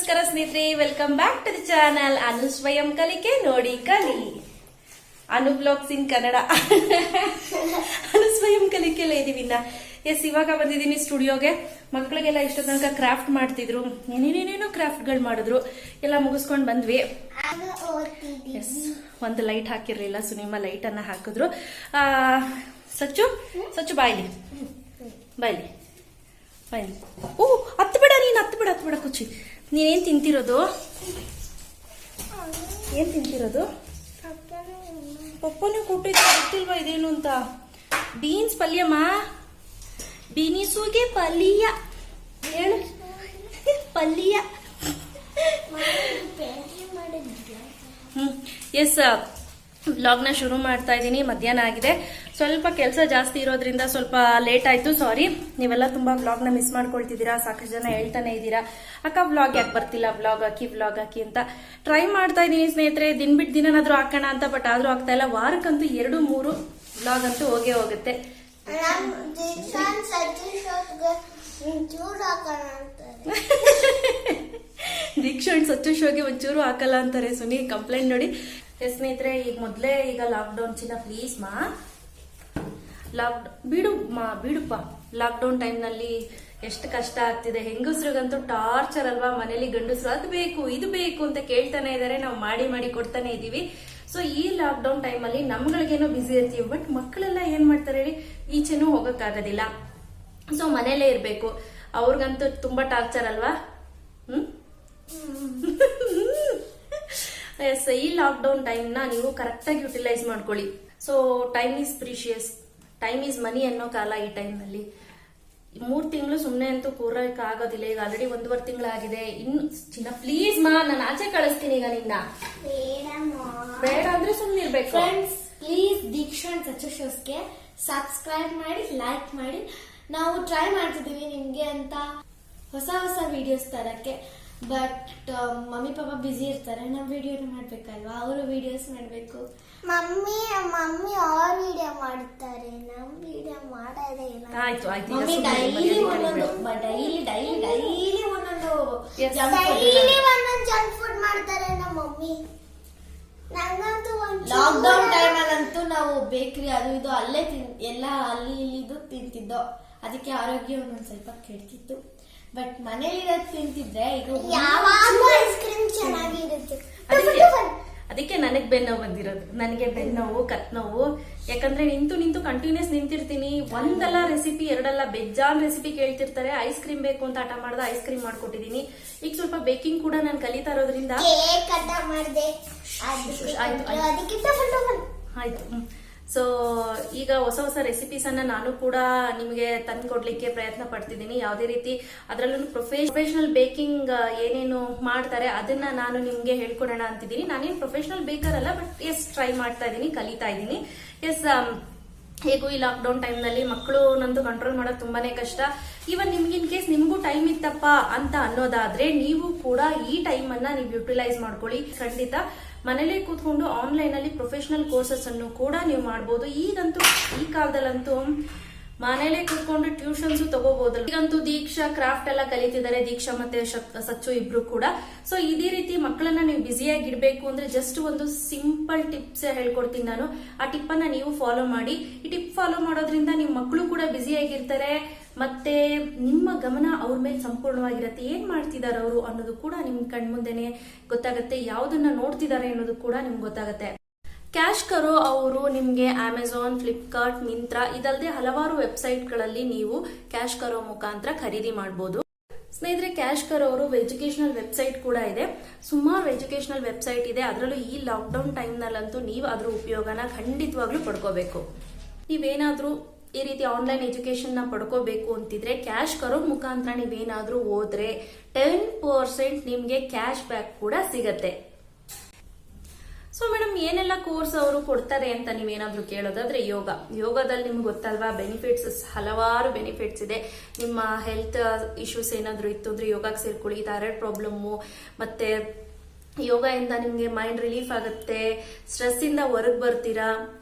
ನಮಸ್ಕಾರ ಸ್ನೇಹಿತರೆ, welcome back to the channel Anu ಸ್ವಯಂ ಕಲಿಕೆ ನೋಡಿ ಕಲಿ. ಅನು ಬ್ಲಾಗ್ಸ್ ಇನ್ ಕನ್ನಡ. ಅನು ಸ್ವಯಂ ಕಲಿಕೆಲ್ಲ ಇದೀವಿ. ಎಸ್, ಇವಾಗ ಬಂದಿದ್ದೀನಿ ಸ್ಟುಡಿಯೋಗೆ. ಮಕ್ಕಳಿಗೆಲ್ಲ ಇಷ್ಟ ತನಕ ಕ್ರಾಫ್ಟ್ ಮಾಡ್ತಿದ್ರು, ಏನೇನೇನೇನೋ ಕ್ರಾಫ್ಟ್ ಗಳು ಮಾಡಿದ್ರು. ಎಲ್ಲ ಮುಗಿಸ್ಕೊಂಡ್ ಬಂದ್ವಿ. ಎಸ್, ಒಂದು ಲೈಟ್ ಹಾಕಿರ್ಲಿಲ್ಲ, ಸುನಿಮಾ ಲೈಟ್ ಅನ್ನ ಹಾಕಿದ್ರು. ಸಚ್ಚು ಬಾಯ್ಲಿ ಬಾಯ್ಲಿ. ಓ, ಹತ್ತು ಬಿಡ ಕುಚ್ಚಿ. ನೀನೇನ್ ತಿಂತಿರೋದು? ಪಪ್ಪನೇ ಕೊಟ್ಟಿದ್ದು ಗೊತ್ತಿಲ್ವಾ ಇದೇನು ಅಂತ? ಬೀನ್ಸ್ ಪಲ್ಯಮ್ಮ. ಬೀನಿಸುಗೆ ಪಲ್ಯ ಹೇಳು. ಪಲ್ಯ. ಎಸ್, ವ್ಲಾಗ್ನ ಶುರು ಮಾಡ್ತಾ ಇದ್ದೀನಿ. ಮಧ್ಯಾಹ್ನ ಆಗಿದೆ. ಸ್ವಲ್ಪ ಕೆಲಸ ಜಾಸ್ತಿ ಇರೋದ್ರಿಂದ ಸ್ವಲ್ಪ ಲೇಟ್ ಆಯ್ತು, ಸಾರಿ. ನೀವೆಲ್ಲ ತುಂಬಾ ವ್ಲಾಗ್ನ ಮಿಸ್ ಮಾಡ್ಕೊಳ್ತಿದ್ದೀರಾ. ಸಾಕಷ್ಟು ಜನ ಹೇಳ್ತಾನೆ ಇದ್ದೀರಾ, ಅಕ್ಕ ವ್ಲಾಗ್ ಯಾಕೆ ಬರ್ತಿಲ್ಲ, ವ್ಲಾಗ್ ಹಾಕಿ ಅಂತ. ಟ್ರೈ ಮಾಡ್ತಾ ಇದ್ದೀನಿ ಸ್ನೇಹಿತರೆ, ದಿನ ಬಿಟ್ಟು ದಿನನಾದ್ರೂ ಹಾಕೋಣ ಅಂತ. ಬಟ್ ಆದ್ರೂ ಆಗ್ತಾ ಇಲ್ಲ. ವಾರಕ್ಕಂತೂ 2-3 ವ್ಲಾಗ್ ಅಂತೂ ಹೋಗೇ. ದೀಕ್ಷಾ ಸಚ್ಚು ಶೋಗೆ ಒಂಚೂರು ಹಾಕಲ್ಲ ಅಂತಾರೆ ಸುನಿ. ಕಂಪ್ಲೇಂಟ್ ನೋಡಿ. ಸ್ನೇಹಿತರೆ, ಈಗ ಲಾಕ್ಡೌನ್ ಚಿನ್ನ ಪ್ಲೀಸ್ ಮಾ, ಬಿಡುಪ್ಪ. ಲಾಕ್ಡೌನ್ ಟೈಮ್ ನಲ್ಲಿ ಎಷ್ಟು ಕಷ್ಟ ಆಗ್ತಿದೆ. ಹೆಂಗಸ್ರಿಗಂತೂ ಟಾರ್ಚರ್ ಅಲ್ವಾ. ಮನೇಲಿ ಗಂಡಸ್ರು ಅದು ಬೇಕು ಇದು ಬೇಕು ಅಂತ ಕೇಳ್ತಾನೆ ಇದಾರೆ. ನಾವು ಮಾಡಿ ಕೊಡ್ತಾನೆ ಇದೀವಿ. ಸೊ ಈ ಲಾಕ್ಡೌನ್ ಟೈಮ್ ಅಲ್ಲಿ ನಮ್ಗಳಿಗೇನೋ ಬಿಸಿ ಇರ್ತೀವಿ. ಬಟ್ ಮಕ್ಕಳೆಲ್ಲ ಏನ್ ಮಾಡ್ತಾರೆ ಹೇಳಿ, ಈಚೆನೂ ಹೋಗಕ್ಕಾಗೋದಿಲ್ಲ. ಸೊ ಮನೇಲೇ ಇರ್ಬೇಕು. ಅವ್ರಿಗಂತೂ ತುಂಬಾ ಟಾರ್ಚರ್ ಅಲ್ವಾ. ಎಸ್, ಈ ಲಾಕ್ಡೌನ್ ಟೈಮ್ ನ ನೀವು ಕರೆಕ್ಟ್ ಆಗಿ ಯುಟಿಲೈಸ್ ಮಾಡ್ಕೊಳ್ಳಿ. So time is precious, time is ಮನಿ ಅನ್ನೋ ಕಾಲ ಈ ಟೈಮ್ ನಲ್ಲಿ. 3 ತಿಂಗಳು ಸುಮ್ನೆ ಅಂತೂ ಕೂರಕ್ ಆಗೋದಿಲ್ಲ. ಈಗ ಆಲ್ರೆಡಿ 1.5 ತಿಂಗಳಾಗಿದೆ. ಇನ್ನು ಚಿನ್ನ ಪ್ಲೀಸ್ ಮಾ, ನಾನು ಆಚೆ ಕಳಿಸ್ತೀನಿ ಈಗ ನಿನ್ನ. ಬೇಡ ಅಂದ್ರೆ ಸುಮ್ನೆ ಇರ್ಬೇಕು. Friends, please Deeksha and Sachchu ಶೋಸ್ಗೆ ಸಬ್ಸ್ಕ್ರೈಬ್ ಮಾಡಿ, ಲೈಕ್ ಮಾಡಿ. ನಾವು ಟ್ರೈ ಮಾಡ್ತಿದೀವಿ ನಿಮ್ಗೆ ಅಂತ ಹೊಸ ವಿಡಿಯೋಸ್ ತರಕ್ಕೆ. ಬಟ್ ಮಮ್ಮಿ ಪಾಪ ಬಿಸಿ ಇರ್ತಾರೆ. ನಮ್ ವಿಡಿಯೋ ಮಾಡ್ಬೇಕಲ್ವಾ, ಅವರು ವಿಡಿಯೋಸ್ ಮಾಡ್ಬೇಕು. ಮಮ್ಮಿ ಅವ್ರ ವಿಡಿಯೋ ಮಾಡ್ತಾರೆ, ನಮ್ ವಿಡಿಯೋ ಮಾಡೋದೇ ಇಲ್ಲ. ಆಯ್ತು. ಮಮ್ಮಿ ಡೈಲಿ ಒಂದೊಂದು ಜಂಕ್ ಫುಡ್ ಮಾಡ್ತಾರೆ ನಮ್ಮ ಮಮ್ಮಿ. ನಂಗಂತೂ ಲಾಕ್ಡೌನ್ ಟೈಮ್ ಅಲ್ಲಂತೂ ನಾವು ಬೇಕ್ರಿ ಅದು ಇದು ಅಲ್ಲೇ ಎಲ್ಲ ಅಲ್ಲಿ ಇಲ್ಲಿದು ತಿಂತಿದ್ದೋ. ಅದಕ್ಕೆ ಆರೋಗ್ಯ ಒಂದೊಂದ್ ಸ್ವಲ್ಪ ಕೆಡ್ತಿತ್ತು. ಬಟ್ ಮನೇಲಿ ತಿಂತಿದ್ರೆ ಈಗ ಯಾವಾಗಲೂ ಐಸ್ ಕ್ರೀಮ್ ಚೆನ್ನಾಗಿರುತ್ತೆ. ಅದಕ್ಕೆ ನನಗ್ ಬೆನ್ನೋವು ಬಂದಿರೋದು. ನನಗೆ ಬೆನ್ನೋವು, ಕತ್ ನೋವು. ಯಾಕಂದ್ರೆ ನಿಂತು ಕಂಟಿನ್ಯೂಸ್ ನಿಂತಿರ್ತೀನಿ. ಒಂದಲ್ಲ ರೆಸಿಪಿ, ಎರಡಲ್ಲ ಬೆಜ್ಜಾನ್ ರೆಸಿಪಿ ಕೇಳ್ತಿರ್ತಾರೆ. ಐಸ್ ಕ್ರೀಮ್ ಬೇಕು ಅಂತ ಹಠ ಮಾಡ್ದೆ, ಐಸ್ ಕ್ರೀಮ್ ಮಾಡ್ಕೊಟ್ಟಿದೀನಿ. ಈಗ ಸ್ವಲ್ಪ ಬೇಕಿಂಗ್ ಕೂಡ ನಾನು ಕಲಿತಾ ಇರೋದ್ರಿಂದ ಆಯ್ತು. ಸೊ ಈಗ ಹೊಸ ರೆಸಿಪೀಸ್ ಅನ್ನ ನಾನು ಕೂಡ ನಿಮಗೆ ತಂದ್ಕೊಡ್ಲಿಕ್ಕೆ ಪ್ರಯತ್ನ ಪಡ್ತಿದ್ದೀನಿ. ಯಾವುದೇ ರೀತಿ ಅದರಲ್ಲೂ ಪ್ರೊಫೆಷನಲ್ ಬೇಕಿಂಗ್ ಏನೇನು ಮಾಡ್ತಾರೆ ಅದನ್ನ ನಾನು ನಿಮ್ಗೆ ಹೇಳ್ಕೊಡೋಣ ಅಂತಿದ್ದೀನಿ. ನಾನೇನು ಪ್ರೊಫೆಷನಲ್ ಬೇಕರ್ ಅಲ್ಲ, ಬಟ್ ಎಸ್ ಟ್ರೈ ಮಾಡ್ತಾ ಇದ್ದೀನಿ, ಕಲಿತಾ ಇದ್ದೀನಿ. ಎಸ್, ಹೇಗೂ ಈ ಲಾಕ್ಡೌನ್ ಟೈಮ್ ನಲ್ಲಿ ಮಕ್ಕಳು ನಂದು ಕಂಟ್ರೋಲ್ ಮಾಡೋದು ತುಂಬಾನೇ ಕಷ್ಟ. ಈವನ್ ನಿಮ್ಗೆ ಇನ್ ಕೇಸ್ ನಿಮ್ಗೂ ಟೈಮ್ ಇತ್ತಪ್ಪ ಅಂತ ಅನ್ನೋದಾದ್ರೆ ನೀವು ಕೂಡ ಈ ಟೈಮ್ ಅನ್ನ ನೀವು ಯುಟಿಲೈಸ್ ಮಾಡ್ಕೊಳ್ಳಿ. ಖಂಡಿತ ಮನೇಲಿ ಕೂತ್ಕೊಂಡು ಆನ್ಲೈನ್ ಅಲ್ಲಿ ಪ್ರೊಫೆಷನಲ್ ಕೋರ್ಸಸ್ ಅನ್ನು ಕೂಡ ನೀವು ಮಾಡಬಹುದು. ಈಗಂತೂ ಈ ಕಾಲದಲ್ಲಂತೂ ಮನೇಲೆ ಕೂತ್ಕೊಂಡು ಟ್ಯೂಷನ್ಸ್ ತಗೋಬಹುದಲ್ಲ. ಈಗಂತೂ ದೀಕ್ಷಾ ಕ್ರಾಫ್ಟ್ ಎಲ್ಲ ಕಲಿತಿದ್ದಾರೆ, ದೀಕ್ಷಾ ಮತ್ತೆ ಸಚ್ಚು ಇಬ್ರು ಕೂಡ. ಸೊ ಇದೇ ರೀತಿ ಮಕ್ಕಳನ್ನ ನೀವು ಬ್ಯುಸಿಯಾಗಿ ಇಡಬೇಕು ಅಂದ್ರೆ ಜಸ್ಟ್ ಒಂದು ಸಿಂಪಲ್ ಟಿಪ್ಸ್ ಹೇಳ್ಕೊಡ್ತೀನಿ ನಾನು. ಆ ಟಿಪ್ ಅನ್ನ ನೀವು ಫಾಲೋ ಮಾಡಿ. ಈ ಟಿಪ್ ಫಾಲೋ ಮಾಡೋದ್ರಿಂದ ನಿಮ್ ಮಕ್ಕಳು ಕೂಡ ಬ್ಯುಸಿಯಾಗಿರ್ತಾರೆ. ಮತ್ತೆ ನಿಮ್ಮ ಗಮನ ಅವ್ರ ಮೇಲೆ ಸಂಪೂರ್ಣವಾಗಿರುತ್ತೆ. ಏನ್ ಮಾಡ್ತಿದ್ದಾರೆ ಅವರು ಅನ್ನೋದು ಕೂಡ ನಿಮ್ ಕಣ್ಮುಂದೆನೆ ಗೊತ್ತಾಗತ್ತೆ. ಯಾವ್ದನ್ನ ನೋಡ್ತಿದ್ದಾರೆ ಅನ್ನೋದು ಕೂಡ ನಿಮ್ಗೆ ಗೊತ್ತಾಗತ್ತೆ. ಕ್ಯಾಶ್ಕರೋ ಅವರು ನಿಮ್ಗೆ ಅಮೆಝಾನ್, ಫ್ಲಿಪ್ಕಾರ್ಟ್, ಮಿಂತ್ರಾ ಇದಲ್ಲದೆ ಹಲವಾರು ವೆಬ್ಸೈಟ್ ಗಳಲ್ಲಿ ನೀವು ಕ್ಯಾಶ್ಕರೋ ಮುಖಾಂತರ ಖರೀದಿ ಮಾಡಬಹುದು. ಸ್ನೇಹಿತರೆ, ಕ್ಯಾಶ್ಕರೋ ಅವರು ಎಜುಕೇಶನಲ್ ವೆಬ್ಸೈಟ್ ಕೂಡ ಇದೆ. ಸುಮಾರು ಎಜುಕೇಶನಲ್ ವೆಬ್ಸೈಟ್ ಇದೆ. ಅದರಲ್ಲೂ ಈ ಲಾಕ್ಡೌನ್ ಟೈಮ್ ನಲ್ಲಂತೂ ನೀವು ಅದ್ರ ಉಪಯೋಗನ ಖಂಡಿತವಾಗ್ಲೂ ಪಡ್ಕೋಬೇಕು. ನೀವೇನಾದ್ರೂ ಈ ರೀತಿ ಆನ್ಲೈನ್ ಎಜುಕೇಶನ್ ನ ಪಡ್ಕೋಬೇಕು ಅಂತಿದ್ರೆ ಕ್ಯಾಶ್ಕರೋ ಮುಖಾಂತರ ನೀವೇನಾದ್ರೂ ಹೋದ್ರೆ 10% ನಿಮ್ಗೆ ಕ್ಯಾಶ್ ಬ್ಯಾಕ್ ಕೂಡ ಸಿಗತ್ತೆ. ಸೊ ಮೇಡಮ್, ಏನೆಲ್ಲ ಕೋರ್ಸ್ ಅವರು ಕೊಡ್ತಾರೆ ಅಂತ ನೀವೇನಾದ್ರೂ ಕೇಳೋದಾದ್ರೆ ಯೋಗದಲ್ಲಿ ನಿಮ್ಗೆ ಗೊತ್ತಲ್ವಾ, ಬೆನಿಫಿಟ್ಸ್ ಹಲವಾರು ಬೆನಿಫಿಟ್ಸ್ ಇದೆ. ನಿಮ್ಮ ಹೆಲ್ತ್ ಇಶ್ಯೂಸ್ ಏನಾದ್ರೂ ಇತ್ತು ಅಂದ್ರೆ ಯೋಗಕ್ಕೆ ಸೇರ್ಕೊಳ್ಳಿ. ಥೈರಾಯ್ಡ್ ಪ್ರಾಬ್ಲಮ್ಮು ಮತ್ತೆ ಯೋಗ ಇಂದ ನಿಮ್ಗೆ ಮೈಂಡ್ ರಿಲೀಫ್ ಆಗುತ್ತೆ, ಸ್ಟ್ರೆಸ್ ಇಂದ ಹೊರಗೆ ಬರ್ತೀರಾ.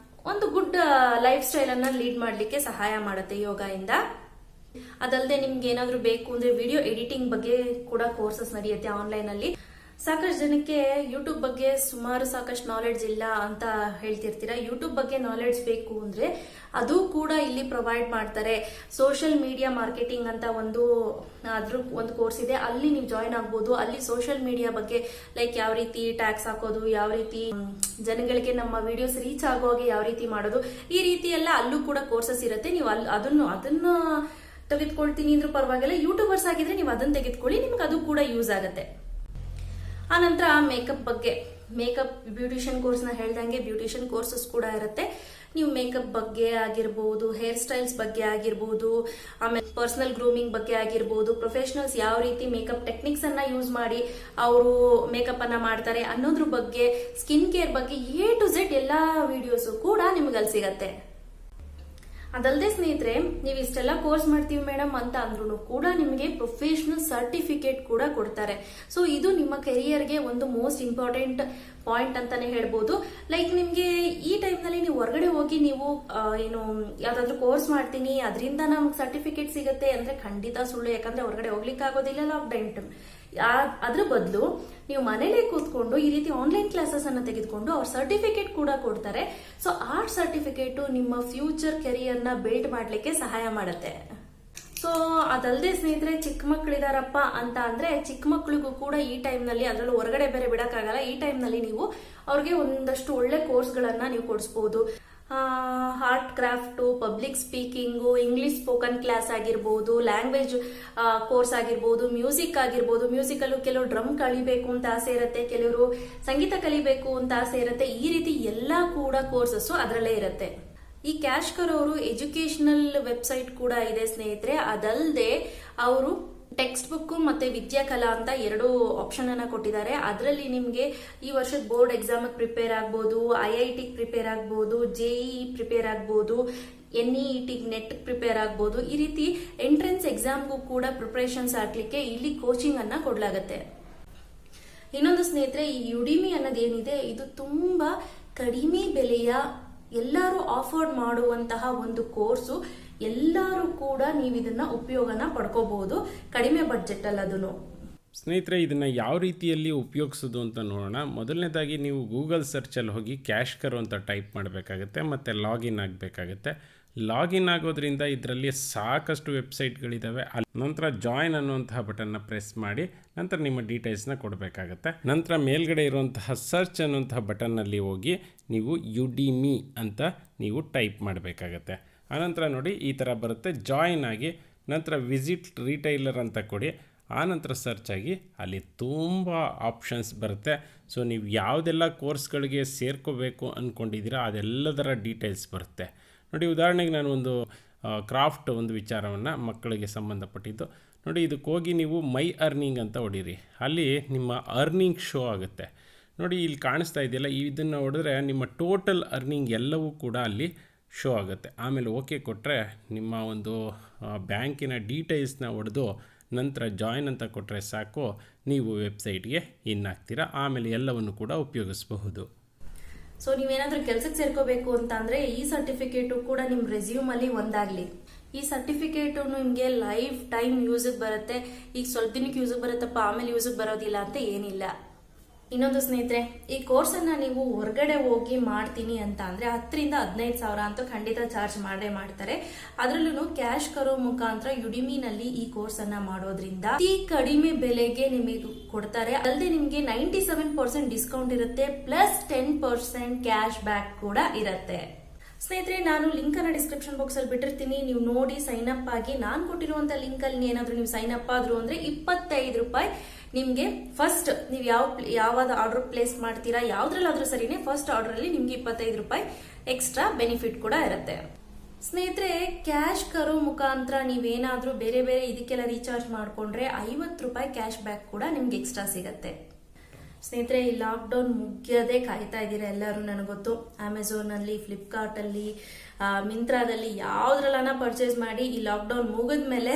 ಒಂದು ಗುಡ್ ಲೈಫ್ ಸ್ಟೈಲ್ ಅನ್ನ ಲೀಡ್ ಮಾಡ್ಲಿಕ್ಕೆ ಸಹಾಯ ಮಾಡುತ್ತೆ ಯೋಗ ಇಂದ. ಅದಲ್ಲದೆ ನಿಮ್ಗೆ ಏನಾದ್ರು ಬೇಕು ಅಂದ್ರೆ ವಿಡಿಯೋ ಎಡಿಟಿಂಗ್ ಬಗ್ಗೆ ಕೂಡ ಕೋರ್ಸಸ್ ನಡೆಯುತ್ತೆ ಆನ್ಲೈನ್ ಅಲ್ಲಿ. ಸಾಕಷ್ಟು ಜನಕ್ಕೆ ಯೂಟ್ಯೂಬ್ ಬಗ್ಗೆ ಸಾಕಷ್ಟು ನಾಲೆಡ್ಜ್ ಇಲ್ಲ ಅಂತ ಹೇಳ್ತಿರ್ತೀರಾ. ಯೂಟ್ಯೂಬ್ ಬಗ್ಗೆ ನಾಲೆಡ್ಜ್ ಬೇಕು ಅಂದ್ರೆ ಅದು ಕೂಡ ಇಲ್ಲಿ ಪ್ರೊವೈಡ್ ಮಾಡ್ತಾರೆ. ಸೋಷಿಯಲ್ ಮೀಡಿಯಾ ಮಾರ್ಕೆಟಿಂಗ್ ಅಂತ ಒಂದು ಕೋರ್ಸ್ ಇದೆ, ಅಲ್ಲಿ ನೀವು ಜಾಯಿನ್ ಆಗ್ಬೋದು. ಅಲ್ಲಿ ಸೋಷಿಯಲ್ ಮೀಡಿಯಾ ಬಗ್ಗೆ ಲೈಕ್ ಯಾವ ರೀತಿ ಟ್ಯಾಗ್ಸ್ ಹಾಕೋದು, ಯಾವ ರೀತಿ ಜನಗಳಿಗೆ ನಮ್ಮ ವಿಡಿಯೋಸ್ ರೀಚ್ ಆಗೋಗೆ ಯಾವ ರೀತಿ ಮಾಡೋದು, ಈ ರೀತಿ ಎಲ್ಲ ಅಲ್ಲೂ ಕೂಡ ಕೋರ್ಸಸ್ ಇರುತ್ತೆ. ನೀವು ಅದನ್ನ ತೆಗೆದುಕೊಳ್ತೀನಿ ಅಂದ್ರೂ ಪರವಾಗಿಲ್ಲ. ಯೂಟ್ಯೂಬರ್ಸ್ ಆಗಿದ್ರೆ ನೀವು ಅದನ್ನ ತೆಗೆದುಕೊಳ್ಳಿ, ನಿಮ್ಗೆ ಅದು ಕೂಡ ಯೂಸ್ ಆಗುತ್ತೆ. ಆನಂತರ ಮೇಕಪ್ ಬ್ಯೂಟಿಷಿಯನ್ ಕೋರ್ಸ್ ನ ಹೇಳ್ದಂಗೆ ಬ್ಯೂಟಿಷಿಯನ್ ಕೋರ್ಸಸ್ ಕೂಡ ಇರುತ್ತೆ. ನೀವು ಮೇಕಪ್ ಬಗ್ಗೆ ಆಗಿರ್ಬೋದು, ಹೇರ್ ಸ್ಟೈಲ್ಸ್ ಬಗ್ಗೆ ಆಗಿರ್ಬೋದು, ಆಮೇಲೆ ಪರ್ಸನಲ್ ಗ್ರೂಮಿಂಗ್ ಬಗ್ಗೆ ಆಗಿರ್ಬೋದು, ಪ್ರೊಫೆಷನಲ್ಸ್ ಯಾವ ರೀತಿ ಮೇಕಪ್ ಟೆಕ್ನಿಕ್ಸ್ ಅನ್ನ ಯೂಸ್ ಮಾಡಿ ಅವರು ಮೇಕಪ್ ಅನ್ನ ಮಾಡ್ತಾರೆ ಅನ್ನೋದ್ರ ಬಗ್ಗೆ, ಸ್ಕಿನ್ ಕೇರ್ ಬಗ್ಗೆ A to Z ಎಲ್ಲಾ ವಿಡಿಯೋಸ್ ಕೂಡ ನಿಮ್ಗೆ ಅಲ್ಲಿ ಸಿಗತ್ತೆ. ಅದಲ್ಲದೆ ಸ್ನೇಹಿತರೆ, ನೀವು ಇಷ್ಟೆಲ್ಲ ಕೋರ್ಸ್ ಮಾಡ್ತೀವಿ ಮೇಡಮ್ ಅಂತ ಅಂದ್ರೂ ಕೂಡ ನಿಮಗೆ ಪ್ರೊಫೆಷನಲ್ ಸರ್ಟಿಫಿಕೇಟ್ ಕೂಡ ಕೊಡ್ತಾರೆ. ಸೊ ಇದು ನಿಮ್ಮ ಕೆರಿಯರ್ಗೆ ಒಂದು ಮೋಸ್ಟ್ ಇಂಪಾರ್ಟೆಂಟ್ ಪಾಯಿಂಟ್ ಅಂತಾನೆ ಹೇಳ್ಬೋದು. ಲೈಕ್ ನಿಮ್ಗೆ ಈ ಟೈಮ್ ನಲ್ಲಿ ನೀವು ಹೊರಗಡೆ ಹೋಗಿ ನೀವು ಯಾವ್ದಾದ್ರು ಕೋರ್ಸ್ ಮಾಡ್ತೀನಿ ಅದರಿಂದ ನಮ್ಗೆ ಸರ್ಟಿಫಿಕೇಟ್ ಸಿಗುತ್ತೆ ಅಂದ್ರೆ ಖಂಡಿತ ಸುಳ್ಳು. ಯಾಕಂದ್ರೆ ಹೊರಗಡೆ ಹೋಗ್ಲಿಕ್ಕೆ ಆಗೋದಿಲ್ಲ, ಲಾಕ್ಡೌನ್ ಟೈಮ್. ಅದ್ರ ಬದಲು ನೀವು ಮನೇಲೆ ಕೂತ್ಕೊಂಡು ಈ ರೀತಿ ಆನ್ಲೈನ್ ಕ್ಲಾಸಸ್ ಅನ್ನ ತೆಗೆದುಕೊಂಡು ಅವ್ರ ಸರ್ಟಿಫಿಕೇಟ್ ಕೂಡ ಕೊಡ್ತಾರೆ. ಸೊ ಆ ಸರ್ಟಿಫಿಕೇಟ್ ನಿಮ್ಮ ಫ್ಯೂಚರ್ ಕೆರಿಯರ್ ನ ಬಿಲ್ಡ್ ಮಾಡ್ಲಿಕ್ಕೆ ಸಹಾಯ ಮಾಡುತ್ತೆ. ಸೊ ಅದಲ್ಲದೆ ಸ್ನೇಹಿತರೆ, ಚಿಕ್ಕ ಮಕ್ಕಳಿದಾರಪ್ಪ ಅಂತ ಅಂದ್ರೆ ಚಿಕ್ಕ ಮಕ್ಕಳಿಗೂ ಕೂಡ ಈ ಟೈಮ್ ನಲ್ಲಿ, ಅದ್ರಲ್ಲೂ ಹೊರಗಡೆ ಬೇರೆ ಬಿಡಕ್ಕಾಗಲ್ಲ, ಈ ಟೈಮ್ ನಲ್ಲಿ ನೀವು ಅವ್ರಿಗೆ ಒಂದಷ್ಟು ಒಳ್ಳೆ ಕೋರ್ಸ್ ಗಳನ್ನ ನೀವು ಕೊಡಿಸಬಹುದು. Art craft, public speaking, English spoken class ಆಗಿರ್ಬೋದು, ಲ್ಯಾಂಗ್ವೇಜ್ ಕೋರ್ಸ್ ಆಗಿರ್ಬೋದು, ಮ್ಯೂಸಿಕ್ ಆಗಿರ್ಬೋದು. ಮ್ಯೂಸಿಕ್ ಅಲ್ಲೂ ಕೆಲವರು ಡ್ರಮ್ ಕಲಿಬೇಕು ಅಂತ ಆಸೆ ಇರುತ್ತೆ, ಕೆಲವರು ಸಂಗೀತ ಕಲಿಬೇಕು ಅಂತ ಆಸೆ ಇರುತ್ತೆ. ಈ ರೀತಿ ಎಲ್ಲಾ ಕೂಡ ಕೋರ್ಸಸ್ ಅದರಲ್ಲೇ ಇರುತ್ತೆ. ಈ CashKaro ಅವರು ಎಜುಕೇಶನಲ್ ವೆಬ್ಸೈಟ್ ಕೂಡ ಇದೆ ಸ್ನೇಹಿತರೆ. ಅದಲ್ಲದೆ ಅವರು ಟೆಕ್ಸ್ಟ್ ಬುಕ್ ಮತ್ತೆ ವಿದ್ಯಾಕಲಾ ಅಂತ 2 ಆಪ್ಷನ್ ಅನ್ನ ಕೊಟ್ಟಿದ್ದಾರೆ. ಅದರಲ್ಲಿ ನಿಮ್ಗೆ ಈ ವರ್ಷದ ಬೋರ್ಡ್ ಎಕ್ಸಾಮ್ ಪ್ರಿಪೇರ್ ಆಗ್ಬೋದು, IIT ಪ್ರಿಪೇರ್ ಆಗ್ಬೋದು, JEE ಪ್ರಿಪೇರ್ ಆಗ್ಬೋದು, NEET ನೆಟ್ ಪ್ರಿಪೇರ್ ಆಗ್ಬೋದು. ಈ ರೀತಿ ಎಂಟ್ರೆನ್ಸ್ ಎಕ್ಸಾಮ್ಗೂ ಕೂಡ ಪ್ರಿಪರೇಷನ್ಸ್ ಆಗ್ಲಿಕ್ಕೆ ಇಲ್ಲಿ ಕೋಚಿಂಗ್ ಅನ್ನ ಕೊಡ್ಲಾಗತ್ತೆ. ಇನ್ನೊಂದು ಸ್ನೇಹಿತರೆ, ಈ Udemy ಅನ್ನೋದೇನಿದೆ ಇದು ತುಂಬಾ ಕಡಿಮೆ ಬೆಲೆಯ, ಎಲ್ಲರೂ ಆಫರ್ಡ್ ಮಾಡುವಂತಹ ಒಂದು ಕೋರ್ಸು. ಎಲ್ಲರೂ ಕೂಡ ನೀವು ಇದನ್ನ ಉಪಯೋಗನ ಪಡ್ಕೋಬಹುದು ಕಡಿಮೆ ಬಡ್ಜೆಟ್ ಅಲ್ಲಿ. ಅದನ್ನು ಸ್ನೇಹಿತರೆ, ಇದನ್ನು ಯಾವ ರೀತಿಯಲ್ಲಿ ಉಪಯೋಗಿಸೋದು ಅಂತ ನೋಡೋಣ. ಮೊದಲನೇದಾಗಿ ನೀವು ಗೂಗಲ್ ಸರ್ಚಲ್ಲಿ ಹೋಗಿ CashKaro ಅಂತ ಟೈಪ್ ಮಾಡಬೇಕಾಗತ್ತೆ ಮತ್ತು ಲಾಗಿನ್ ಆಗಬೇಕಾಗತ್ತೆ. ಲಾಗಿನ್ ಆಗೋದ್ರಿಂದ ಇದರಲ್ಲಿ ಸಾಕಷ್ಟು ವೆಬ್ಸೈಟ್ಗಳಿದ್ದಾವೆ. ನಂತರ ಜಾಯಿನ್ ಅನ್ನುವಂತಹ ಬಟನ್ನ ಪ್ರೆಸ್ ಮಾಡಿ ನಂತರ ನಿಮ್ಮ ಡೀಟೇಲ್ಸ್ನ ಕೊಡಬೇಕಾಗತ್ತೆ. ನಂತರ ಮೇಲ್ಗಡೆ ಇರುವಂತಹ ಸರ್ಚ್ ಅನ್ನುವಂತಹ ಬಟನ್ನಲ್ಲಿ ಹೋಗಿ ನೀವು Udemy ಅಂತ ನೀವು ಟೈಪ್ ಮಾಡಬೇಕಾಗತ್ತೆ. ಆನಂತರ ನೋಡಿ ಈ ಥರ ಬರುತ್ತೆ, ಜಾಯಿನ್ ಆಗಿ ನಂತರ ವಿಸಿಟ್ ರಿಟೈಲರ್ ಅಂತ ಕೊಡಿ. ಆನಂತರ ಸರ್ಚ್ ಆಗಿ ಅಲ್ಲಿ ತುಂಬ ಆಪ್ಷನ್ಸ್ ಬರುತ್ತೆ. ಸೊ ನೀವು ಯಾವುದೆಲ್ಲ ಕೋರ್ಸ್ಗಳಿಗೆ ಸೇರ್ಕೋಬೇಕು ಅಂದ್ಕೊಂಡಿದ್ದೀರಾ ಅದೆಲ್ಲದರ ಡೀಟೇಲ್ಸ್ ಬರುತ್ತೆ. ನೋಡಿ, ಉದಾಹರಣೆಗೆ ನಾನು ಒಂದು ಕ್ರಾಫ್ಟ್ ಒಂದು ವಿಚಾರವನ್ನು ಮಕ್ಕಳಿಗೆ ಸಂಬಂಧಪಟ್ಟಿದ್ದು ನೋಡಿ, ಇದಕ್ಕೆ ಹೋಗಿ ನೀವು ಮೈ ಅರ್ನಿಂಗ್ ಅಂತ ಹೊಡೀರಿ. ಅಲ್ಲಿ ನಿಮ್ಮ ಅರ್ನಿಂಗ್ ಶೋ ಆಗುತ್ತೆ. ನೋಡಿ, ಇಲ್ಲಿ ಕಾಣಿಸ್ತಾ ಇದೆಯಲ್ಲ, ಇದನ್ನು ಹೊಡೆದ್ರೆ ನಿಮ್ಮ ಟೋಟಲ್ ಅರ್ನಿಂಗ್ ಎಲ್ಲವೂ ಕೂಡ ಅಲ್ಲಿ ಶೋ ಆಗುತ್ತೆ. ಆಮೇಲೆ ಓಕೆ ಕೊಟ್ಟರೆ ನಿಮ್ಮ ಒಂದು ಬ್ಯಾಂಕಿನ ಡೀಟೇಲ್ಸ್ನ ಹೊಡೆದು ನಂತರ ಜಾಯಿನ್ ಅಂತ ಕೊಟ್ಟರೆ ಸಾಕು, ನೀವು ವೆಬ್ಸೈಟ್ಗೆ ಇನ್ ಆಗ್ತೀರಾ. ಆಮೇಲೆ ಎಲ್ಲವನ್ನು ಕೂಡ ಉಪಯೋಗಿಸಬಹುದು. ಸೊ ನೀವೇನಾದ್ರೂ ಕೆಲಸಕ್ಕೆ ಸೇರ್ಕೋಬೇಕು ಅಂತ ಅಂದ್ರೆ ಈ ಸರ್ಟಿಫಿಕೇಟು ಕೂಡ ನಿಮ್ ರೆಸ್ಯೂಮ್ ಅಲ್ಲಿ ಒಂದಾಗ್ಲಿ. ಈ ಸರ್ಟಿಫಿಕೇಟ್ ನಿಮ್ಗೆ ಲೈಫ್ ಟೈಮ್ ಯೂಸ್ ಬರುತ್ತೆ. ಈಗ ಸ್ವಲ್ಪ ದಿನಕ್ಕೆ ಯೂಸ್ ಬರುತ್ತಪ್ಪ, ಆಮೇಲೆ ಯೂಸ್ ಬರೋದಿಲ್ಲ ಅಂತ ಏನಿಲ್ಲ. ಇನ್ನೊಂದು ಸ್ನೇಹಿತರೆ, ಈ ಕೋರ್ಸ್ ಅನ್ನ ನೀವು ಹೊರಗಡೆ ಹೋಗಿ ಮಾಡ್ತೀನಿ ಅಂತ ಅಂದ್ರೆ 10,000 ರಿಂದ 15,000 ಅಂತ ಖಂಡಿತ ಚಾರ್ಜ್ ಮಾಡೇ ಮಾಡ್ತಾರೆ. ಅದ್ರಲ್ಲೂ CashKaro ಮುಖಾಂತರ Udemy ನಲ್ಲಿ ಈ ಕೋರ್ಸ್ ಅನ್ನ ಮಾಡೋದ್ರಿಂದ ಅತಿ ಕಡಿಮೆ ಬೆಲೆಗೆ ನಿಮಗೆ ಕೊಡ್ತಾರೆ. ಅಲ್ಲದೆ ನಿಮ್ಗೆ 97% ಡಿಸ್ಕೌಂಟ್ ಇರುತ್ತೆ, ಪ್ಲಸ್ 10% ಕ್ಯಾಶ್ ಬ್ಯಾಕ್ ಕೂಡ ಇರುತ್ತೆ. ಸ್ನೇಹಿತರೆ, ನಾನು ಲಿಂಕ್ ಅನ್ನ ಡಿಸ್ಕ್ರಿಪ್ಷನ್ ಬಾಕ್ಸ್ ಅಲ್ಲಿ ಬಿಟ್ಟಿರ್ತೀನಿ, ನೀವು ನೋಡಿ ಸೈನ್ ಅಪ್ ಆಗಿ. ನಾನು ಕೊಟ್ಟಿರುವಂತ ಲಿಂಕ್ ಅಲ್ಲಿ ಏನಾದ್ರೂ ನೀವು ಸೈನ್ ಅಪ್ ಆದ್ರು ಅಂದ್ರೆ 25 ರೂಪಾಯಿ ನಿಮ್ಗೆ ಫಸ್ಟ್ ನೀವು ಯಾವ್ದು ಆರ್ಡರ್ ಪ್ಲೇಸ್ ಮಾಡ್ತೀರಾ, ಯಾವ್ದ್ರಲ್ಲಾದ್ರೂ ಸರಿನೇ, ಫಸ್ಟ್ ಆರ್ಡರ್ ಅಲ್ಲಿ ನಿಮ್ಗೆ 25 ರೂಪಾಯಿ ಎಕ್ಸ್ಟ್ರಾ ಬೆನಿಫಿಟ್ ಕೂಡ ಇರುತ್ತೆ. ಸ್ನೇಹಿತರೆ, CashKaro ಮುಖಾಂತರ ನೀವೇನಾದ್ರೂ ಬೇರೆ ಬೇರೆ ಇದಕ್ಕೆಲ್ಲ ರೀಚಾರ್ಜ್ ಮಾಡ್ಕೊಂಡ್ರೆ 50 ರೂಪಾಯಿ ಕ್ಯಾಶ್ ಬ್ಯಾಕ್ ಕೂಡ ನಿಮ್ಗೆ ಎಕ್ಸ್ಟ್ರಾ ಸಿಗತ್ತೆ. ಸ್ನೇಹಿತರೆ, ಈ ಲಾಕ್ಡೌನ್ ಮುಗಿಯೋದೇ ಕಾಯ್ತಾ ಇದ್ದೀರಾ ಎಲ್ಲರೂ, ನನಗೊತ್ತು. ಅಮೆಝಾನ್ ಅಲ್ಲಿ, ಫ್ಲಿಪ್ಕಾರ್ಟ್ ಅಲ್ಲಿ, ಮಿಂತ್ರಾದಲ್ಲಿ ಯಾವ್ದ್ರಲ್ಲನ ಪರ್ಚೇಸ್ ಮಾಡಿ ಈ ಲಾಕ್ಡೌನ್ ಮುಗಿದ್ಮೇಲೆ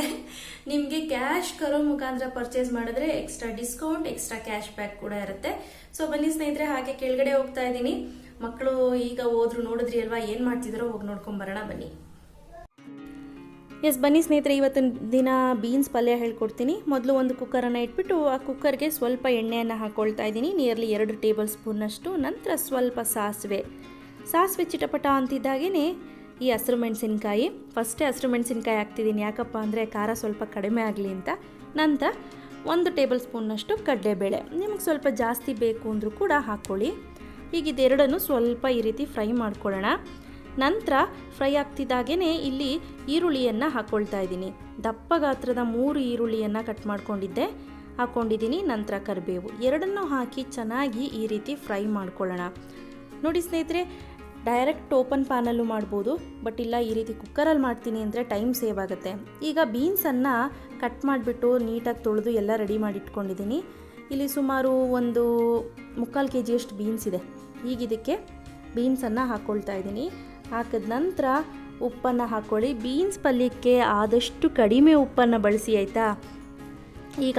ನಿಮ್ಗೆ CashKaro ಮುಖಾಂತರ ಪರ್ಚೇಸ್ ಮಾಡಿದ್ರೆ extra discount, extra cash back ಕೂಡ ಇರುತ್ತೆ. ಸೊ ಬನ್ನಿ ಸ್ನೇಹಿತರೆ, ಹಾಗೆ ಕೆಳಗಡೆ ಹೋಗ್ತಾ ಇದ್ದೀನಿ. ಮಕ್ಕಳು ಈಗ ಹೋದ್ರು, ನೋಡಿದ್ರಿ ಅಲ್ವಾ ಏನ್ ಮಾಡ್ತಿದ್ರೋ, ಹೋಗಿ ನೋಡ್ಕೊಂಡ್ ಬರೋಣ ಬನ್ನಿ. ಎಸ್ ಬನ್ನಿ ಸ್ನೇಹಿತರೆ, ಇವತ್ತಿನ ದಿನ ಬೀನ್ಸ್ ಪಲ್ಯ ಹೇಳ್ಕೊಡ್ತೀನಿ. ಮೊದಲು ಒಂದು ಕುಕ್ಕರನ್ನು ಇಟ್ಬಿಟ್ಟು ಆ ಕುಕ್ಕರ್ಗೆ ಸ್ವಲ್ಪ ಎಣ್ಣೆಯನ್ನು ಹಾಕ್ಕೊಳ್ತಾ ಇದ್ದೀನಿ, ನಿಯರ್ಲಿ 2 ಟೇಬಲ್ ಸ್ಪೂನಷ್ಟು. ನಂತರ ಸ್ವಲ್ಪ ಸಾಸಿವೆ ಚಿಟಪಟ ಅಂತಿದ್ದಾಗೇ ಈ ಹಸಿರು ಮೆಣಸಿನ್ಕಾಯಿ, ಫಸ್ಟೇ ಹಸಿರು ಮೆಣಸಿನ್ಕಾಯಿ ಹಾಕ್ತಿದ್ದೀನಿ. ಯಾಕಪ್ಪ ಅಂದರೆ ಖಾರ ಸ್ವಲ್ಪ ಕಡಿಮೆ ಆಗಲಿ ಅಂತ. ನಂತರ 1 ಟೇಬಲ್ ಸ್ಪೂನ್ನಷ್ಟು ಕಡಲೆಬೇಳೆ, ನಿಮಗೆ ಸ್ವಲ್ಪ ಜಾಸ್ತಿ ಬೇಕು ಅಂದರೂ ಕೂಡ ಹಾಕ್ಕೊಳ್ಳಿ. ಈಗ ಇದೆರಡನ್ನು ಸ್ವಲ್ಪ ಈ ರೀತಿ ಫ್ರೈ ಮಾಡ್ಕೊಳ್ಳೋಣ. ನಂತರ ಫ್ರೈ ಆಗ್ತಿದ್ದಾಗೇ ಇಲ್ಲಿ ಈರುಳ್ಳಿಯನ್ನು ಹಾಕ್ಕೊಳ್ತಾ ಇದ್ದೀನಿ. ದಪ್ಪ ಗಾತ್ರದ 3 ಈರುಳ್ಳಿಯನ್ನು ಕಟ್ ಹಾಕ್ಕೊಂಡಿದ್ದೀನಿ. ನಂತರ ಕರಿಬೇವು, ಎರಡನ್ನೂ ಹಾಕಿ ಚೆನ್ನಾಗಿ ಈ ರೀತಿ ಫ್ರೈ ಮಾಡ್ಕೊಳ್ಳೋಣ. ನೋಡಿ ಸ್ನೇಹಿತರೆ, ಡೈರೆಕ್ಟ್ ಓಪನ್ ಪ್ಯಾನಲ್ಲೂ ಮಾಡ್ಬೋದು, ಬಟ್ ಇಲ್ಲ ಈ ರೀತಿ ಕುಕ್ಕರಲ್ಲಿ ಮಾಡ್ತೀನಿ ಅಂದರೆ ಟೈಮ್ ಸೇವ್ ಆಗುತ್ತೆ. ಈಗ ಬೀನ್ಸನ್ನು ಕಟ್ ಮಾಡಿಬಿಟ್ಟು ನೀಟಾಗಿ ತೊಳೆದು ಎಲ್ಲ ರೆಡಿ ಮಾಡಿ ಇಟ್ಕೊಂಡಿದ್ದೀನಿ. ಇಲ್ಲಿ ಸುಮಾರು ಒಂದು 3/4 kg ಬೀನ್ಸ್ ಇದೆ. ಈಗ ಇದಕ್ಕೆ ಬೀನ್ಸನ್ನು ಹಾಕ್ಕೊಳ್ತಾ ಇದ್ದೀನಿ. ಹಾಕಿದ ನಂತರ ಉಪ್ಪನ್ನು ಹಾಕ್ಕೊಳ್ಳಿ. ಬೀನ್ಸ್ ಪಲ್ಯಕ್ಕೆ ಆದಷ್ಟು ಕಡಿಮೆ ಉಪ್ಪನ್ನು ಬಳಸಿ, ಆಯಿತಾ. ಈಗ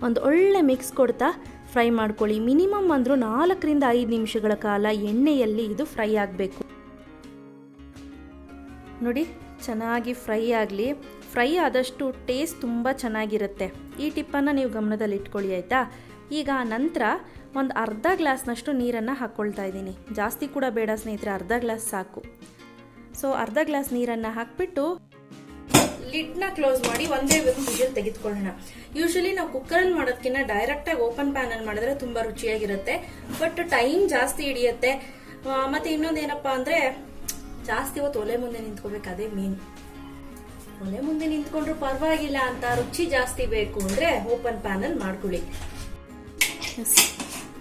ಒಂದು ಒಳ್ಳೆ ಮಿಕ್ಸ್ ಕೊಡ್ತಾ ಫ್ರೈ ಮಾಡ್ಕೊಳ್ಳಿ. ಮಿನಿಮಮ್ ಅಂದರೂ 4 ರಿಂದ 5 ನಿಮಿಷಗಳ ಕಾಲ ಎಣ್ಣೆಯಲ್ಲಿ ಇದು ಫ್ರೈ ಆಗಬೇಕು. ನೋಡಿ, ಚೆನ್ನಾಗಿ ಫ್ರೈ ಆಗಲಿ. ಫ್ರೈ ಆದಷ್ಟು ಟೇಸ್ಟ್ ತುಂಬ ಚೆನ್ನಾಗಿರುತ್ತೆ. ಈ ಟಿಪ್ಪನ್ನು ನೀವು ಗಮನದಲ್ಲಿ ಇಟ್ಕೊಳ್ಳಿ, ಆಯಿತಾ. ಈಗ ನಂತರ ಒಂದು ಅರ್ಧ ಗ್ಲಾಸ್ನಷ್ಟು ನೀರನ್ನು ಹಾಕ್ಕೊಳ್ತಾ ಇದ್ದೀನಿ. ಜಾಸ್ತಿ ಕೂಡ ಬೇಡ ಸ್ನೇಹಿತರೆ, ಅರ್ಧ ಗ್ಲಾಸ್ ಸಾಕು. ಸೊ ಅರ್ಧ ಗ್ಲಾಸ್ ನೀರನ್ನು ಹಾಕ್ಬಿಟ್ಟು ಲಿಡ್ನ ಕ್ಲೋಸ್ ಮಾಡಿ ಒಂದೇ ಒಂದು ವಿಜಿಲ್ ತೆಗೆದುಕೊಳ್ಳೋಣ. ಯೂಶಲಿ ನಾವು ಕುಕ್ಕರಲ್ಲಿ ಮಾಡೋದಕ್ಕಿಂತ ಡೈರೆಕ್ಟಾಗಿ ಓಪನ್ ಪ್ಯಾನಲ್ಲಿ ಮಾಡಿದ್ರೆ ತುಂಬ ರುಚಿಯಾಗಿರುತ್ತೆ, ಬಟ್ ಟೈಮ್ ಜಾಸ್ತಿ ಹಿಡಿಯುತ್ತೆ. ಮತ್ತೆ ಇನ್ನೊಂದೇನಪ್ಪ ಅಂದರೆ ಜಾಸ್ತಿ ಹೊತ್ತು ಒಲೆ ಮುಂದೆ ನಿಂತ್ಕೋಬೇಕು, ಅದೇ ಮೇನ್. ಒಲೆ ಮುಂದೆ ನಿಂತ್ಕೊಂಡ್ರು ಪರವಾಗಿಲ್ಲ, ಅಂತ ರುಚಿ ಜಾಸ್ತಿ ಬೇಕು ಅಂದರೆ ಓಪನ್ ಪ್ಯಾನಲ್ಲಿ ಮಾಡ್ಕೊಳ್ಳಿ.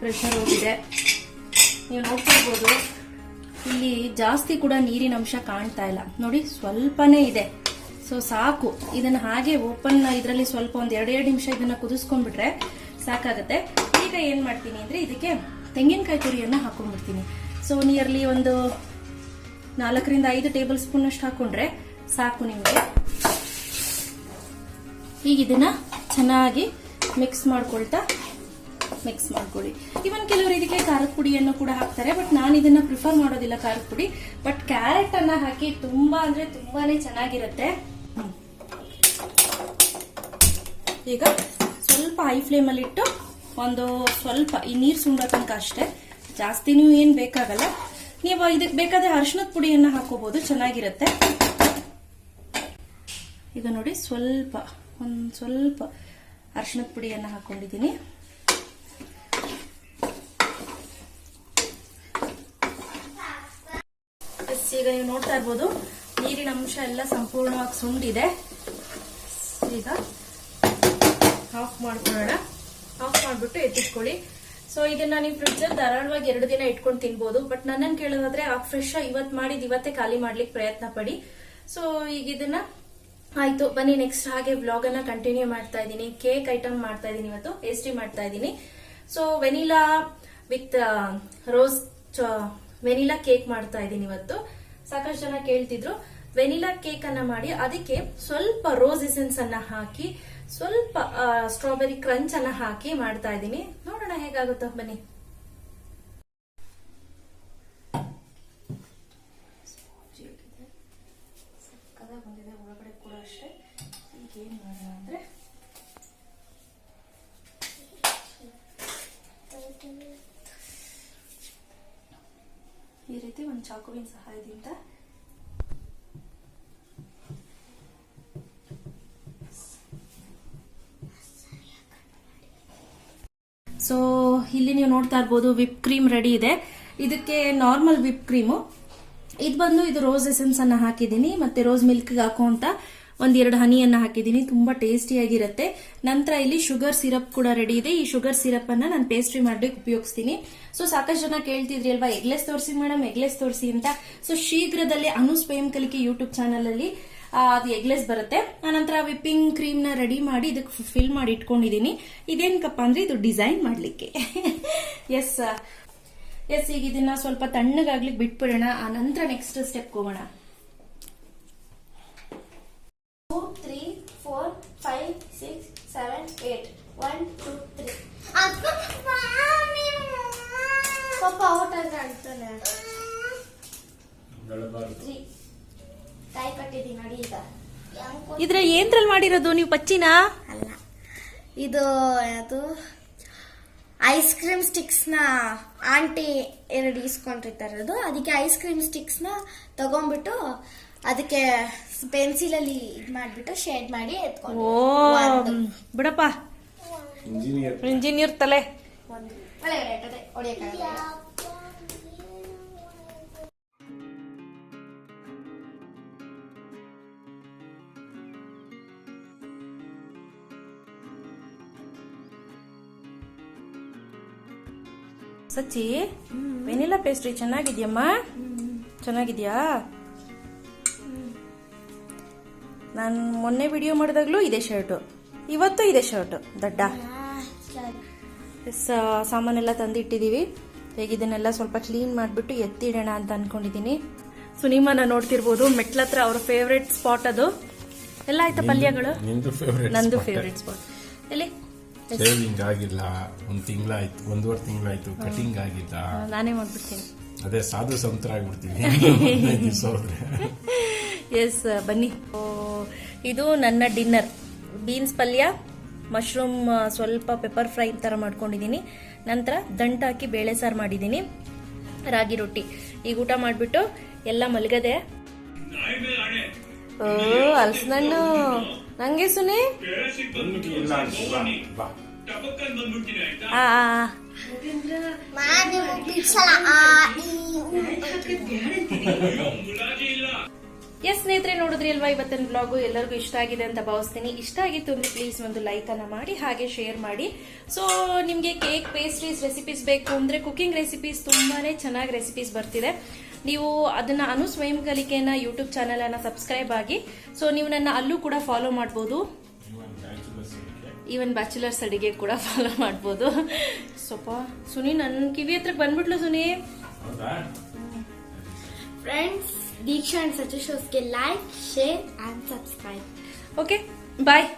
ಪ್ರೆಷರ್ ಹೋಗಿದೆ, ನೀವು ನೋಡ್ತಾ ಇರ್ಬೋದು. ಇಲ್ಲಿ ಜಾಸ್ತಿ ಕೂಡ ನೀರಿನ ಅಂಶ ಕಾಣ್ತಾ ಇಲ್ಲ, ನೋಡಿ ಸ್ವಲ್ಪನೇ ಇದೆ. ಸೊ ಸಾಕು, ಇದನ್ನು ಹಾಗೆ ಓಪನ್ ಇದರಲ್ಲಿ ಸ್ವಲ್ಪ ಒಂದು 2 ನಿಮಿಷ ಇದನ್ನು ಕುದಿಸ್ಕೊಂಡ್ಬಿಟ್ರೆ ಸಾಕಾಗುತ್ತೆ. ಈಗ ಏನು ಮಾಡ್ತೀನಿ ಅಂದರೆ ಇದಕ್ಕೆ ತೆಂಗಿನಕಾಯಿ ತುರಿಯನ್ನು ಹಾಕೊಂಡ್ಬಿಡ್ತೀನಿ. ಸೊ ನಿಯರ್ಲಿ ಒಂದು 4 ರಿಂದ 5 ಟೇಬಲ್ ಸ್ಪೂನ್ ಅಷ್ಟು ಹಾಕೊಂಡ್ರೆ ಸಾಕು ನಿಮಗೆ. ಈಗ ಇದನ್ನ ಚೆನ್ನಾಗಿ ಮಿಕ್ಸ್ ಮಾಡ್ಕೊಳ್ಳಿ. ಇವನ್ ಕೆಲವರು ಇದಕ್ಕೆ ಖಾರದ ಪುಡಿಯನ್ನು ಕೂಡ ಹಾಕ್ತಾರೆ, ಬಟ್ ನಾನು ಇದನ್ನ ಪ್ರಿಫರ್ ಮಾಡೋದಿಲ್ಲ ಖಾರದ ಪುಡಿ. ಬಟ್ ಕ್ಯಾರೆಟ್ ಅನ್ನ ಹಾಕಿ ತುಂಬಾ ಅಂದ್ರೆ ತುಂಬಾನೇ ಚೆನ್ನಾಗಿರುತ್ತೆ. ಈಗ ಸ್ವಲ್ಪ ಹೈ ಫ್ಲೇಮ್ ಅಲ್ಲಿ ಇಟ್ಟು ಒಂದು ಸ್ವಲ್ಪ ಈ ನೀರು ಸುಂಡ ತನಕ ಅಷ್ಟೇ, ಜಾಸ್ತಿನೂ ಏನ್ ಬೇಕಾಗಲ್ಲ. ನೀವು ಇದಕ್ಕೆ ಬೇಕಾದ್ರೆ ಅರಿಶಿಣದ ಪುಡಿಯನ್ನ ಹಾಕೋಬಹುದು, ಚೆನ್ನಾಗಿರುತ್ತೆ. ಈಗ ನೋಡಿ, ಒಂದ್ ಸ್ವಲ್ಪ ಅರಿಶಿಣದ ಪುಡಿಯನ್ನ ಹಾಕೊಂಡಿದ್ದೀನಿ. ಈಗ ನೀವು ನೋಡ್ತಾ ಇರ್ಬೋದು, ನೀರಿನ ಅಂಶ ಎಲ್ಲ ಸಂಪೂರ್ಣವಾಗಿ ಸುಂಡಿದೆ. ಈಗ ಆಫ್ ಮಾಡ್ಕೊಳ್ಳೋಣ. ಆಫ್ ಮಾಡಿಬಿಟ್ಟು ಎತ್ತಿಟ್ಕೊಳ್ಳಿ. ಸೊ ಇದನ್ನ ನೀವು ಫ್ರಿಡ್ಜಲ್ಲಿ ಧಾರಾಳವಾಗಿ 2 ದಿನ ಇಟ್ಕೊಂಡು ತಿನ್ಬೋದು, ಬಟ್ ನನ್ನನ್ನು ಕೇಳೋದಾದ್ರೆ ಫ್ರೆಶ್ ಇವತ್ತು ಮಾಡಿದ್ ಇವತ್ತೇ ಖಾಲಿ ಮಾಡ್ಲಿಕ್ಕೆ ಪ್ರಯತ್ನ ಪಡಿ. ಸೊ ಈಗ ಇದನ್ನ ಆಯ್ತು, ಬನ್ನಿ ನೆಕ್ಸ್ಟ್ ಹಾಗೆ ವ್ಲಾಗ್ ಅನ್ನ ಕಂಟಿನ್ಯೂ ಮಾಡ್ತಾ ಇದ್ದೀನಿ. ಕೇಕ್ ಐಟಮ್ ಮಾಡ್ತಾ ಇದ್ದೀನಿ ಇವತ್ತು, ಪೇಸ್ಟ್ರಿ ಮಾಡ್ತಾ ಇದ್ದೀನಿ. So vanilla with rose vanilla cake ಮಾಡ್ತಾ ಇದ್ದೀನಿ ಇವತ್ತು. ಸಾಕಷ್ಟು ಜನ ಕೇಳ್ತಿದ್ರು ವೆನಿಲಾ ಕೇಕ್ ಅನ್ನ ಮಾಡಿ, ಅದಕ್ಕೆ ಸ್ವಲ್ಪ ರೋಸ್ ಎಸೆನ್ಸ್ ಅನ್ನ ಹಾಕಿ ಸ್ವಲ್ಪ ಸ್ಟ್ರಾಬೆರಿ ಕ್ರಂಚ್ ಅನ್ನ ಹಾಕಿ ಮಾಡ್ತಾ ಇದ್ದೀನಿ. ನೋಡೋಣ ಹೇಗಾಗುತ್ತೋ, ಬನ್ನಿ. ಬಂದಿದೆ ಒಳಗಡೆ ಕೂಡ ಅಷ್ಟೇ. ಈಗ ಏನ್ ಮಾಡೋಣ ಅಂದ್ರೆ ಈ ರೀತಿ ಒಂದು ಚಾಕುವಿನ ಸಹಾಯದಿಂದ ಸೊ ಇಲ್ಲಿ ನೀವು ನೋಡ್ತಾ ಇರ್ಬೋದು ವಿಪ್ ಕ್ರೀಮ್ ರೆಡಿ ಇದೆ. ಇದಕ್ಕೆ ನಾರ್ಮಲ್ ವಿಪ್ ಕ್ರೀಮು, ಇದು ರೋಸ್ ಎಸೆನ್ಸ್ ಅನ್ನ ಹಾಕಿದ್ದೀನಿ, ಮತ್ತೆ ರೋಸ್ ಮಿಲ್ಕ್ ಹಾಕುವಂತ 1-2 ಹನಿಯನ್ನ ಹಾಕಿದ್ದೀನಿ. ತುಂಬಾ ಟೇಸ್ಟಿಯಾಗಿರುತ್ತೆ. ನಂತರ ಇಲ್ಲಿ ಶುಗರ್ ಸಿರಪ್ ಕೂಡ ರೆಡಿ ಇದೆ. ಈ ಶುಗರ್ ಸಿರಪ್ ಅನ್ನ ನಾನು ಪೇಸ್ಟ್ರಿ ಮಾಡ್ಲಿಕ್ಕೆ ಉಪಯೋಗಿಸ್ತೀನಿ. ಸೊ ಸಾಕಷ್ಟು ಜನ ಕೇಳ್ತಿದ್ರಿ ಅಲ್ವಾ, ಎಗ್ಲೆಸ್ ತೋರಿಸಿ ಮೇಡಮ್, ಎಗ್ಲೆಸ್ ತೋರಿಸಿ ಅಂತ. ಸೊ ಶೀಘ್ರದಲ್ಲೇ ಅನು ಸ್ವಯಂ ಕಲಿಕೆ ಯೂಟ್ಯೂಬ್ ಚಾನಲ್ ಅಲ್ಲಿ ಅದು ಎಗ್ಲೆಸ್ ಬರುತ್ತೆ. ಆನಂತರ ವಿಪ್ಪಿಂಗ್ ಕ್ರೀಮ್ ನ ರೆಡಿ ಮಾಡಿ ಇದಕ್ಕೆ ಫಿಲ್ ಮಾಡಿ ಇಟ್ಕೊಂಡಿದ್ದೀನಿ. ಇದೇನಕ್ಕಪ್ಪ ಅಂದ್ರೆ ಇದು ಡಿಸೈನ್ ಮಾಡ್ಲಿಕ್ಕೆ. ಎಸ್ ಈಗ ಇದನ್ನ ಸ್ವಲ್ಪ ತಣ್ಣಗಾಗ್ಲಿಕ್ಕೆ ಬಿಟ್ಬಿಡೋಣ. ಆ ನಂತರ ನೆಕ್ಸ್ಟ್ ಸ್ಟೆಪ್ ಹೋಗೋಣ. 2, 3, 4, 5, 6, 7, 8. 1, 2, 3. ಪಾಪ ಔಟ್ ಅಂದ್ರೆ ಅಂತಾನೆ. 3 ಕಾಯಿ ಕಟ್ಟಿದ್ದೀನಿ ನೋಡಿ. ಈಗ ಇದ್ರೆ ಏನ್ರಲ್ಲಿ ಮಾಡಿರೋದು ನೀವು ಪಚ್ಚಿನ? ಅಲ್ಲ, ಇದು ಯಾವುದು ಐಸ್ ಕ್ರೀಮ್ ಸ್ಟಿಕ್ಸ್ ನ ಆಂಟಿ 2 ಇಸ್ಕೊಂಡಿರ್ತಾರದು. ಅದಕ್ಕೆ ಐಸ್ ಕ್ರೀಮ್ ಸ್ಟಿಕ್ಸ್ ನ ತಗೊಂಡ್ಬಿಟ್ಟು ಅದಕ್ಕೆ ಪೆನ್ಸಿಲ್ ಅಲ್ಲಿ ಇದ್ ಮಾಡ್ಬಿಟ್ಟು ಶೇಡ್ ಮಾಡಿ ಎತ್ಕೊಂಡು. ಓ ಬಿಡಪ್ಪ, ಇಂಜಿನಿಯರ್ ತಲೆ. ಹೊಡಿಯಕ್ಕಾಗಲ್ಲ. ಸಚ್ಚಿ, ವೆನಿಲಾ ಪೇಸ್ಟ್ರಿ ಚೆನ್ನಾಗಿದ್ಯಮ್ಮ? ಚೆನ್ನಾಗಿದ್ಯಾ? ನಾನು ಮೊನ್ನೆ ವಿಡಿಯೋ ಮಾಡಿದಾಗ್ಲೂ ಇದೇ ಶರ್ಟು, ಇವತ್ತು ಇದೇ ಶರ್ಟು ದಡ್ಡ. ಸಾಮಾನೆಲ್ಲ ತಂದಿಟ್ಟಿದ್ದೀವಿ. ಹೇಗಿದನ್ನೆಲ್ಲ ಸ್ವಲ್ಪ ಕ್ಲೀನ್ ಮಾಡಿಬಿಟ್ಟು ಎತ್ತಿಡೋಣ ಅಂತ ಅನ್ಕೊಂಡಿದ್ದೀನಿ. ಸುನಿಮನ ನೋಡ್ತಿರ್ಬೋದು, ಮೆಟ್ಲತ್ರ ಅವ್ರ ಫೇವ್ರೆಟ್ ಸ್ಪಾಟ್ ಅದು. ಎಲ್ಲ ಆಯ್ತಾ ಪಲ್ಯಗಳು? ನಂದು ಫೇವ್ರೆಟ್ ಸ್ಪಾಟ್. ಎಲ್ಲಿ ಶೇವಿಂಗ್ ಆಗಿಲ್ಲ, 1 ತಿಂಗಳಾಯ್ತು, 1.5 ತಿಂಗಳಾಯ್ತು, ಕಟಿಂಗ್ ಆಗಿಲ್ಲ. ನಾನೇ ಮಾಡ್ಬಿಡ್ತೀನಿ. ಅದೇ ಸಾಧು ಸಂತರ ಆಗ್ಬಿಡ್ತೀನಿ. ಎಸ್, ಬನ್ನಿ. ಇದು ನನ್ನ ಡಿನ್ನರ್. ಬೀನ್ಸ್ ಪಲ್ಯ, ಮಶ್ರೂಮ್ ಸ್ವಲ್ಪ ಪೆಪ್ಪರ್ ಫ್ರೈ ತರ ಮಾಡ್ಕೊಂಡಿದ್ದೀನಿ. ನಂತರ ದಂಟ ಹಾಕಿ ಬೇಳೆ ಸಾರು ಮಾಡಿದ್ದೀನಿ, ರಾಗಿ ರೊಟ್ಟಿ. ಈಗ ಊಟ ಮಾಡಿಬಿಟ್ಟು ಎಲ್ಲ ಮಲಗದೆ. ಓ ಅಲ್ಸನಣ್ಣು, ನಂಗೆ ಸುನಿ ಎಸ್ ಸ್ನೇಹಿತರೆ, ನೋಡಿದ್ರಿ ಅಲ್ವಾ ಇವತ್ತಿನ ಬ್ಲಾಗು. ಎಲ್ಲರಿಗೂ ಇಷ್ಟ ಆಗಿದೆ ಅಂತ ಭಾವಿಸ್ತೀನಿ. ಇಷ್ಟ ಆಗಿತ್ತು ಅಂದ್ರೆ ಪ್ಲೀಸ್ ಒಂದು ಲೈಕ್ ಅನ್ನ ಮಾಡಿ, ಹಾಗೆ ಶೇರ್ ಮಾಡಿ. ಸೊ ನಿಮ್ಗೆ ಕೇಕ್, ಪೇಸ್ಟ್ರೀಸ್ ರೆಸಿಪೀಸ್ ಬೇಕು ಅಂದ್ರೆ, ಕುಕಿಂಗ್ ರೆಸಿಪೀಸ್ ತುಂಬಾನೇ ಚೆನ್ನಾಗಿ ರೆಸಿಪೀಸ್ ಬರ್ತಿದೆ. ನೀವು ಅದನ್ನ ಅನು ಸ್ವಯಂ ಕಲಿಕೆನ ಯೂಟ್ಯೂಬ್ ಚಾನೆಲ್ ಅನ್ನ ಸಬ್ಸ್ಕ್ರೈಬ್ ಆಗಿ. ಸೊ ನೀವು ನನ್ನ ಅಲ್ಲೂ ಕೂಡ ಫಾಲೋ ಮಾಡಬಹುದು. ಈವನ್ ಬ್ಯಾಚುಲರ್ಸ್ ಅಡಿಗೆ ಕೂಡ ಫಾಲೋ ಮಾಡಬಹುದು. ಸ್ವಲ್ಪ ಸುನಿ ನನ್ನ ಕಿವಿ ಹತ್ರಕ್ಕೆ ಬಂದ್ಬಿಟ್ಲು. ಸುನಿ ಫ್ರೆಂಡ್ಸ್, ದೀಕ್ಷಾ ಅಂಡ್ ಸಚ ಶೋಸ್ಗೆ like, share and subscribe. Okay, bye.